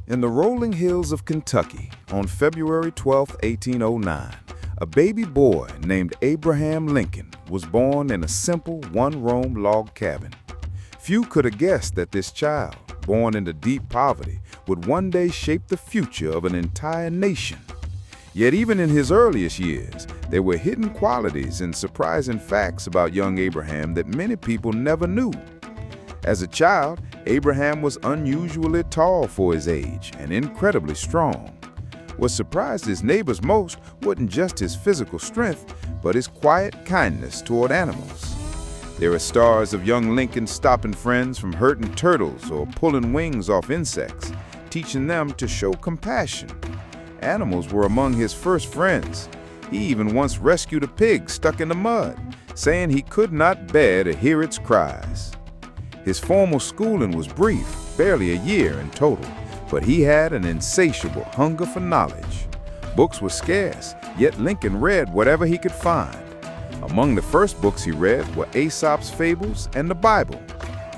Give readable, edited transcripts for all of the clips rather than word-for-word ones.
In the rolling hills of Kentucky, on February 12, 1809, a baby boy named Abraham Lincoln was born in a simple one-room log cabin. Few could have guessed that this child, born into deep poverty, would one day shape the future of an entire nation. Yet even in his earliest years, there were hidden qualities and surprising facts about young Abraham that many people never knew. As a child, Abraham was unusually tall for his age and incredibly strong. What surprised his neighbors most wasn't just his physical strength, but his quiet kindness toward animals. There are stories of young Lincoln stopping friends from hurting turtles or pulling wings off insects, teaching them to show compassion. Animals were among his first friends. He even once rescued a pig stuck in the mud, saying he could not bear to hear its cries. His formal schooling was brief, barely a year in total, but he had an insatiable hunger for knowledge. Books were scarce, yet Lincoln read whatever he could find. Among the first books he read were Aesop's Fables and the Bible.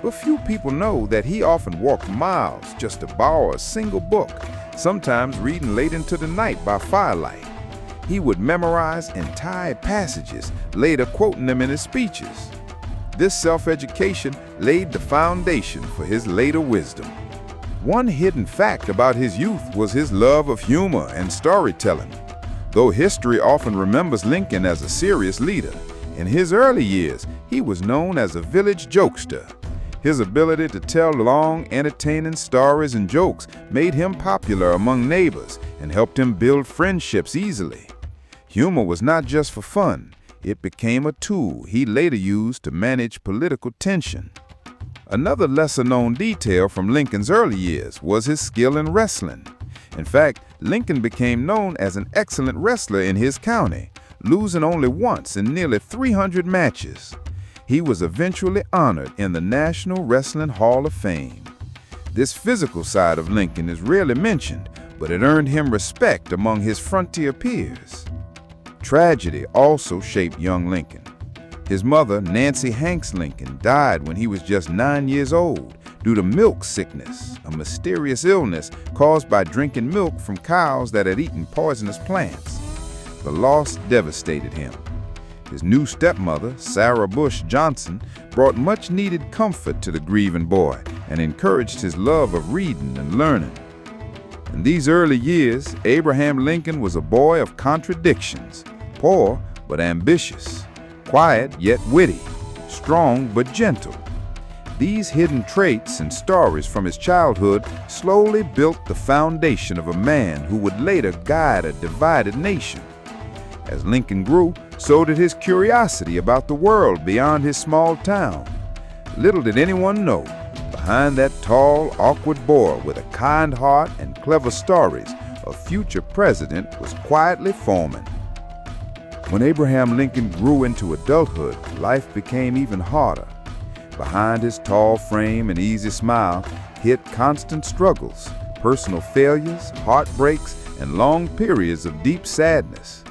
But few people know that he often walked miles just to borrow a single book, sometimes reading late into the night by firelight. He would memorize entire passages, later quoting them in his speeches. This self-education laid the foundation for his later wisdom. One hidden fact about his youth was his love of humor and storytelling. Though history often remembers Lincoln as a serious leader, in his early years, he was known as a village jokester. His ability to tell long, entertaining stories and jokes made him popular among neighbors and helped him build friendships easily. Humor was not just for fun. It became a tool he later used to manage political tension. Another lesser-known detail from Lincoln's early years was his skill in wrestling. In fact, Lincoln became known as an excellent wrestler in his county, losing only once in nearly 300 matches. He was eventually honored in the National Wrestling Hall of Fame. This physical side of Lincoln is rarely mentioned, but it earned him respect among his frontier peers. Tragedy also shaped young Lincoln. His mother, Nancy Hanks Lincoln, died when he was just 9 years old due to milk sickness, a mysterious illness caused by drinking milk from cows that had eaten poisonous plants. The loss devastated him. His new stepmother, Sarah Bush Johnson, brought much-needed comfort to the grieving boy and encouraged his love of reading and learning. In these early years, Abraham Lincoln was a boy of contradictions, poor but ambitious, quiet yet witty, strong but gentle. These hidden traits and stories from his childhood slowly built the foundation of a man who would later guide a divided nation. As Lincoln grew, so did his curiosity about the world beyond his small town. Little did anyone know, behind that tall, awkward boy with a kind heart and clever stories, a future president was quietly forming. When Abraham Lincoln grew into adulthood, life became even harder. Behind his tall frame and easy smile hid constant struggles, personal failures, heartbreaks, and long periods of deep sadness.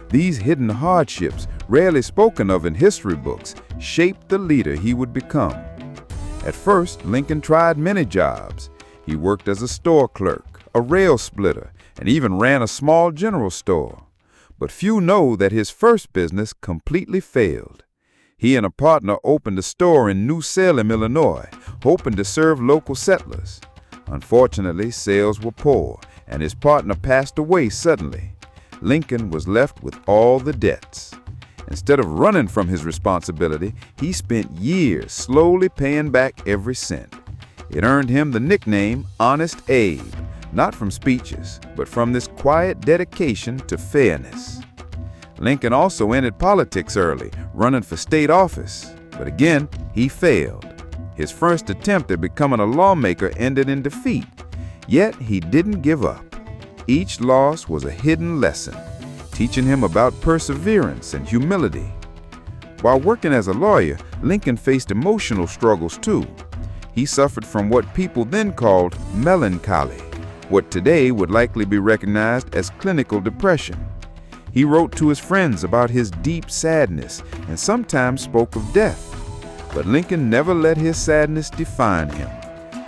These hidden hardships, rarely spoken of in history books, shaped the leader he would become. At first, Lincoln tried many jobs. He worked as a store clerk, a rail splitter, and even ran a small general store. But few know that his first business completely failed. He and a partner opened a store in New Salem, Illinois, hoping to serve local settlers. Unfortunately, sales were poor, and his partner passed away suddenly. Lincoln was left with all the debts. Instead of running from his responsibility, he spent years slowly paying back every cent. It earned him the nickname Honest Abe, not from speeches, but from this quiet dedication to fairness. Lincoln also entered politics early, running for state office, but again, he failed. His first attempt at becoming a lawmaker ended in defeat, yet he didn't give up. Each loss was a hidden lesson, teaching him about perseverance and humility. While working as a lawyer, Lincoln faced emotional struggles too. He suffered from what people then called melancholy, what today would likely be recognized as clinical depression. He wrote to his friends about his deep sadness and sometimes spoke of death. But Lincoln never let his sadness define him.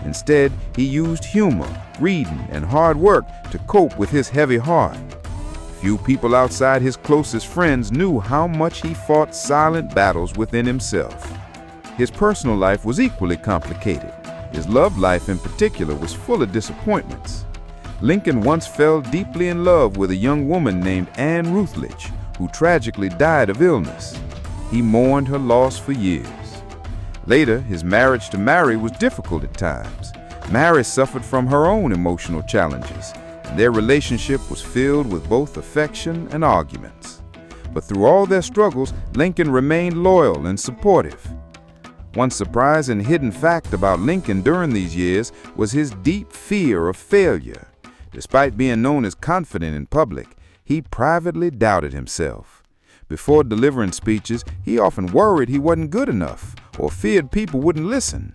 Instead, he used humor, reading, and hard work to cope with his heavy heart. Few people outside his closest friends knew how much he fought silent battles within himself. His personal life was equally complicated. His love life in particular was full of disappointments. Lincoln once fell deeply in love with a young woman named Anne Rutledge, who tragically died of illness. He mourned her loss for years. Later, his marriage to Mary was difficult at times. Mary suffered from her own emotional challenges, and their relationship was filled with both affection and arguments. But through all their struggles, Lincoln remained loyal and supportive. One surprising hidden fact about Lincoln during these years was his deep fear of failure. Despite being known as confident in public, he privately doubted himself. Before delivering speeches, he often worried he wasn't good enough or feared people wouldn't listen.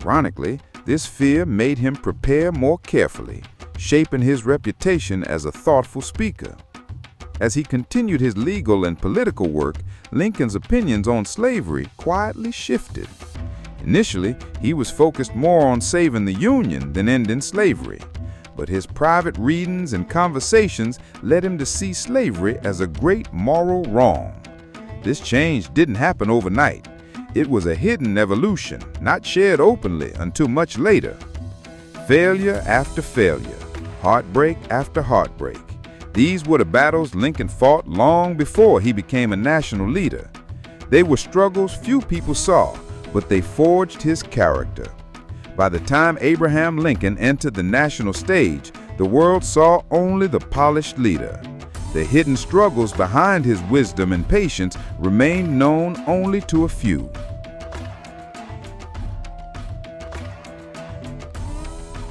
Ironically, this fear made him prepare more carefully, shaping his reputation as a thoughtful speaker. As he continued his legal and political work, Lincoln's opinions on slavery quietly shifted. Initially, he was focused more on saving the Union than ending slavery. But his private readings and conversations led him to see slavery as a great moral wrong. This change didn't happen overnight. It was a hidden evolution, not shared openly until much later. Failure after failure, heartbreak after heartbreak. These were the battles Lincoln fought long before he became a national leader. They were struggles few people saw, but they forged his character. By the time Abraham Lincoln entered the national stage, the world saw only the polished leader. The hidden struggles behind his wisdom and patience remained known only to a few.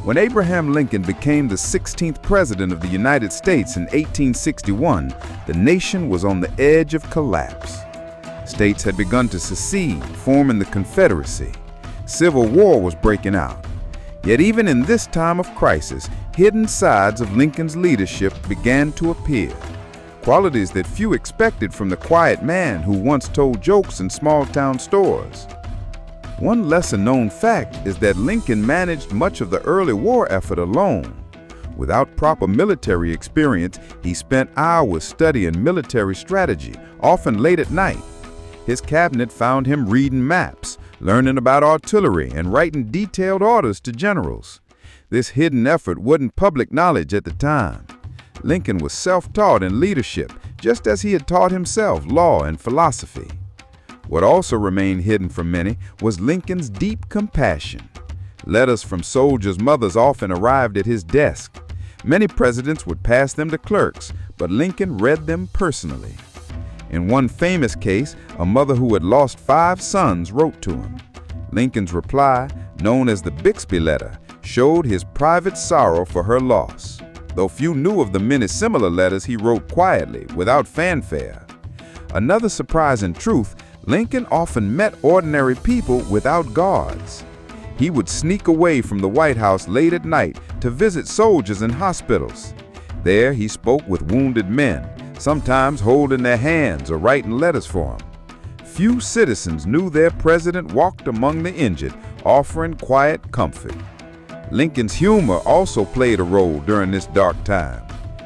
When Abraham Lincoln became the 16th President of the United States in 1861, the nation was on the edge of collapse. States had begun to secede, forming the Confederacy. Civil war was breaking out. Yet even in this time of crisis, hidden sides of Lincoln's leadership began to appear. Qualities that few expected from the quiet man who once told jokes in small-town stores. One lesser-known fact is that Lincoln managed much of the early war effort alone. Without proper military experience, he spent hours studying military strategy, often late at night. His cabinet found him reading maps, learning about artillery, and writing detailed orders to generals. This hidden effort wasn't public knowledge at the time. Lincoln was self-taught in leadership, just as he had taught himself law and philosophy. What also remained hidden from many was Lincoln's deep compassion. Letters from soldiers' mothers often arrived at his desk. Many presidents would pass them to clerks, but Lincoln read them personally. In one famous case, a mother who had lost 5 sons wrote to him. Lincoln's reply, known as the Bixby Letter, showed his private sorrow for her loss, though few knew of the many similar letters he wrote quietly, without fanfare. Another surprising truth, Lincoln often met ordinary people without guards. He would sneak away from the White House late at night to visit soldiers in hospitals. There he spoke with wounded men, sometimes holding their hands or writing letters for them. Few citizens knew their president walked among the injured, offering quiet comfort. Lincoln's humor also played a role during this dark time.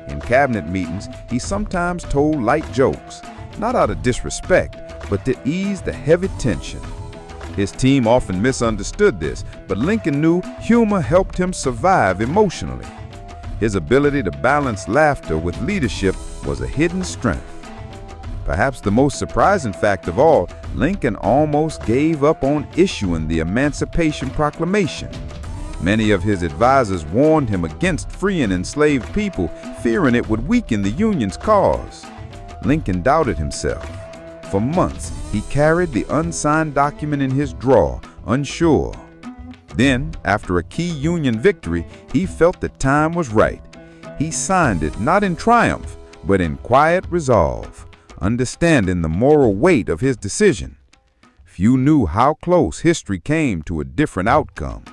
In cabinet meetings, he sometimes told light jokes, not out of disrespect, but to ease the heavy tension. His team often misunderstood this, but Lincoln knew humor helped him survive emotionally. His ability to balance laughter with leadership was a hidden strength. Perhaps the most surprising fact of all, Lincoln almost gave up on issuing the Emancipation Proclamation. Many of his advisors warned him against freeing enslaved people, fearing it would weaken the Union's cause. Lincoln doubted himself. For months, he carried the unsigned document in his drawer, unsure. Then, after a key Union victory, he felt the time was right. He signed it not in triumph, but in quiet resolve, understanding the moral weight of his decision. Few knew how close history came to a different outcome.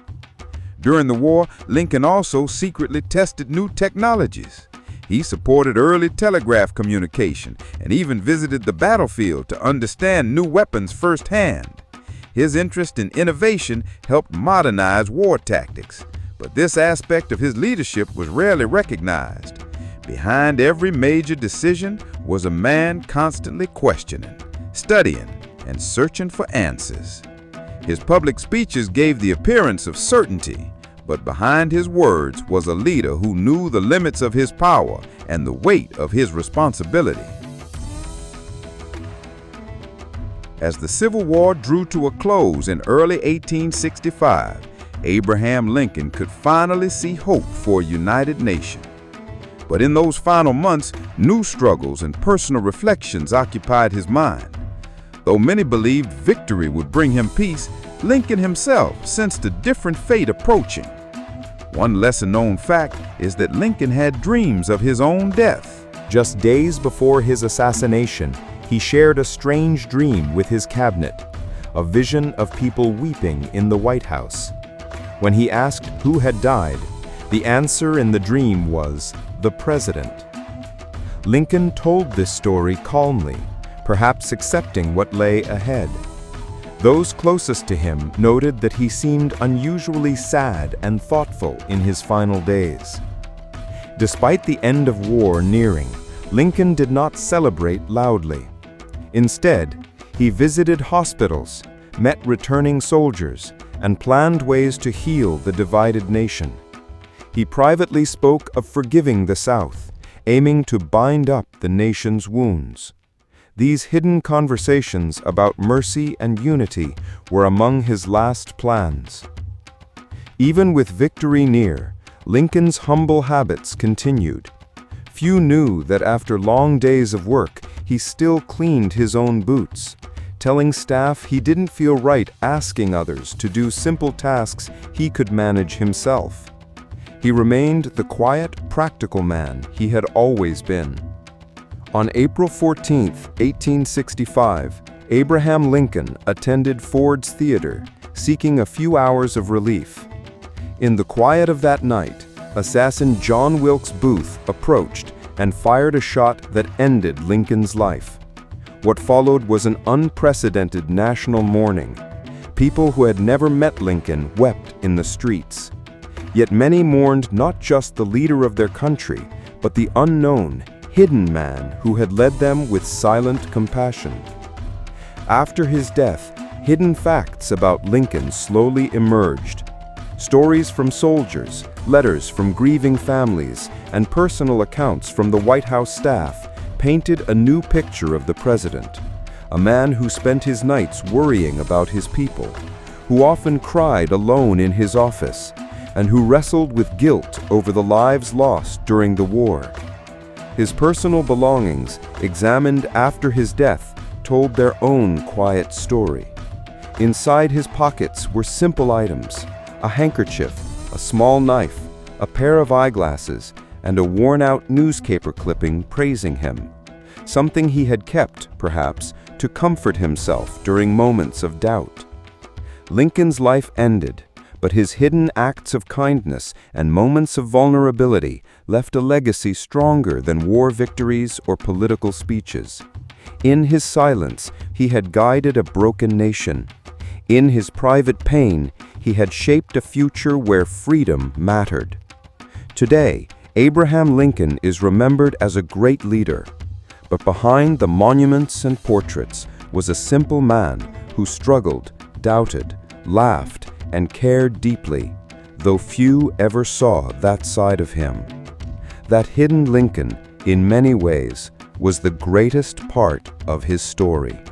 During the war, Lincoln also secretly tested new technologies. He supported early telegraph communication and even visited the battlefield to understand new weapons firsthand. His interest in innovation helped modernize war tactics, but this aspect of his leadership was rarely recognized. Behind every major decision was a man constantly questioning, studying, and searching for answers. His public speeches gave the appearance of certainty, but behind his words was a leader who knew the limits of his power and the weight of his responsibility. As the Civil War drew to a close in early 1865, Abraham Lincoln could finally see hope for a united nation. But in those final months, new struggles and personal reflections occupied his mind. Though many believed victory would bring him peace, Lincoln himself sensed a different fate approaching. One lesser-known fact is that Lincoln had dreams of his own death. Just days before his assassination, he shared a strange dream with his cabinet, a vision of people weeping in the White House. When he asked who had died, the answer in the dream was the president. Lincoln told this story calmly, perhaps accepting what lay ahead. Those closest to him noted that he seemed unusually sad and thoughtful in his final days. Despite the end of war nearing, Lincoln did not celebrate loudly. Instead, he visited hospitals, met returning soldiers, and planned ways to heal the divided nation. He privately spoke of forgiving the South, aiming to bind up the nation's wounds. These hidden conversations about mercy and unity were among his last plans. Even with victory near, Lincoln's humble habits continued. Few knew that after long days of work, he still cleaned his own boots, telling staff he didn't feel right asking others to do simple tasks he could manage himself. He remained the quiet, practical man he had always been. On April 14, 1865, Abraham Lincoln attended Ford's Theater, seeking a few hours of relief. In the quiet of that night, assassin John Wilkes Booth approached and fired a shot that ended Lincoln's life. What followed was an unprecedented national mourning. People who had never met Lincoln wept in the streets. Yet many mourned not just the leader of their country, but the unknown, hidden man who had led them with silent compassion. After his death, hidden facts about Lincoln slowly emerged. Stories from soldiers, letters from grieving families, and personal accounts from the White House staff painted a new picture of the president, a man who spent his nights worrying about his people, who often cried alone in his office, and who wrestled with guilt over the lives lost during the war. His personal belongings, examined after his death, told their own quiet story. Inside his pockets were simple items: a handkerchief, a small knife, a pair of eyeglasses, and a worn-out newspaper clipping praising him. Something he had kept, perhaps, to comfort himself during moments of doubt. Lincoln's life ended, but his hidden acts of kindness and moments of vulnerability left a legacy stronger than war victories or political speeches. In his silence, he had guided a broken nation. In his private pain, he had shaped a future where freedom mattered. Today, Abraham Lincoln is remembered as a great leader, but behind the monuments and portraits was a simple man who struggled, doubted, laughed, and cared deeply, though few ever saw that side of him. That hidden Lincoln, in many ways, was the greatest part of his story.